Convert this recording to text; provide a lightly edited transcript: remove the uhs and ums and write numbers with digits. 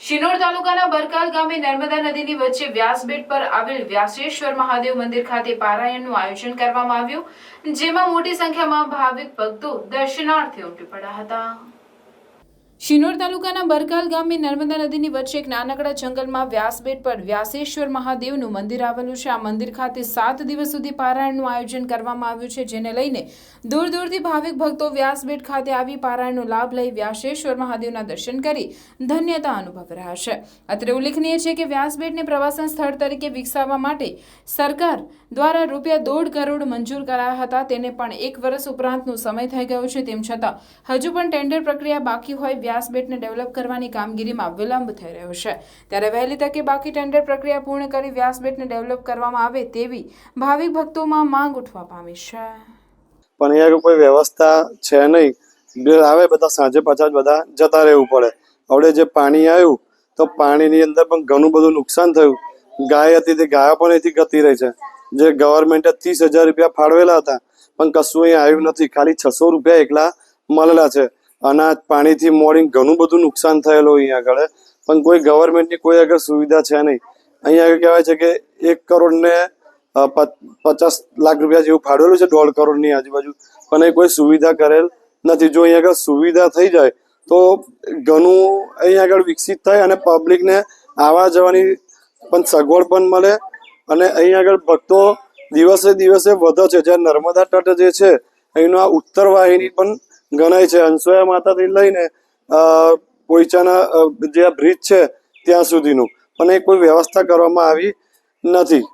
શિનોર તાલુકાના બરકાલ ગામે નર્મદા નદીની વચ્ચે વ્યાસબેટ પર આવેલ વ્યાસેશ્વર મહાદેવ મંદિર ખાતે પારાયણનું આયોજન કરવામાં આવ્યું, જેમાં મોટી સંખ્યામાં ભાવિક ભક્તો દર્શનાર્થે ઉમટી પડ્યા હતા। શિનોર તાલુકાના બરકાલ ગામે નર્મદા નદીની વચ્ચે એક નાનકડા જંગલમાં વ્યાસબેટ પર વ્યાસેશ્વર મહાદેવનું મંદિર આવેલું છે। આ મંદિર ખાતે 7 દિવસ સુધી પારાયણનું આયોજન કરવામાં આવ્યું છે, જેને લઈને દૂર દૂરથી ભાવિક ભક્તો વ્યાસબેટ ખાતે આવી પારાયણનો લાભ લઈ વ્યાસેશ્વર મહાદેવના દર્શન કરી ધન્યતા અનુભવી રહ્યા છે। અત્રે ઉલ્લેખનીય છે કે વ્યાસબેટને પ્રવાસન સ્થળ તરીકે વિકસાવવા માટે સરકાર દ્વારા ₹1.5 કરોડ મંજૂર કરાયા હતા। તેને પણ 1 વર્ષ ઉપરાંતનો સમય થઈ ગયો છે, તેમ છતાં હજુ પણ ટેન્ડર પ્રક્રિયા બાકી હોય વ્યાસબેટને ડેવલપ કરવાની કામગીરીમાં વિલંબ થઈ રહ્યો છે। ત્યારે વહેલી તકે બાકી ટેન્ડર પ્રક્રિયા પૂર્ણ કરી વ્યાસબેટને ડેવલપ કરવામાં આવે તેવી ભાવિક ભક્તોમાં માંગ ઉઠવા પામી છે। પણ અહીંયા કોઈ વ્યવસ્થા છે નહીં। આવે બધા સાંજે પાછા બધા જતા રહેવું પડે। હવે જે પાણી આવ્યું તો પાણીની અંદર પણ ઘણું બધું નુકસાન થયું। ગાય હતી તે ગાયો પણ અહીંથી ગતી રહી છે। જે ગવર્મેન્ટે 30,000 રૂપિયા ફાળવેલા હતા પણ કશું અહીં આવ્યું નથી। ખાલી 600 રૂપિયા એકલા મળેલા છે। અનાજ પાણીથી મોડીને ઘણું બધું નુકસાન થયેલું અહીંયા આગળ, પણ કોઈ ગવર્મેન્ટની કોઈ આગળ સુવિધા છે નહીં। અહીંયા આગળ કહેવાય છે કે 1 કરોડ ને 50 લાખ રૂપિયા જેવું ફાળવેલું છે, 1.5 કરોડની આજુબાજુ, પણ એ કોઈ સુવિધા કરેલ નથી। જો અહીંયા આગળ સુવિધા થઈ જાય તો ઘણું અહીંયા આગળ વિકસિત થાય અને પબ્લિકને આવવા જવાની પણ સગવડ પણ મળે અને અહીંયા આગળ ભક્તો દિવસે દિવસે વધે છે। જ્યાં નર્મદા તટ જે છે અહીંનો આ ઉત્તર વાહિની પણ ગણાય છે। અંસોયા માતાથી લઈને પોઈચાના જે બ્રિજ છે ત્યાં સુધીનું, પણ એ કોઈ વ્યવસ્થા કરવામાં આવી નથી।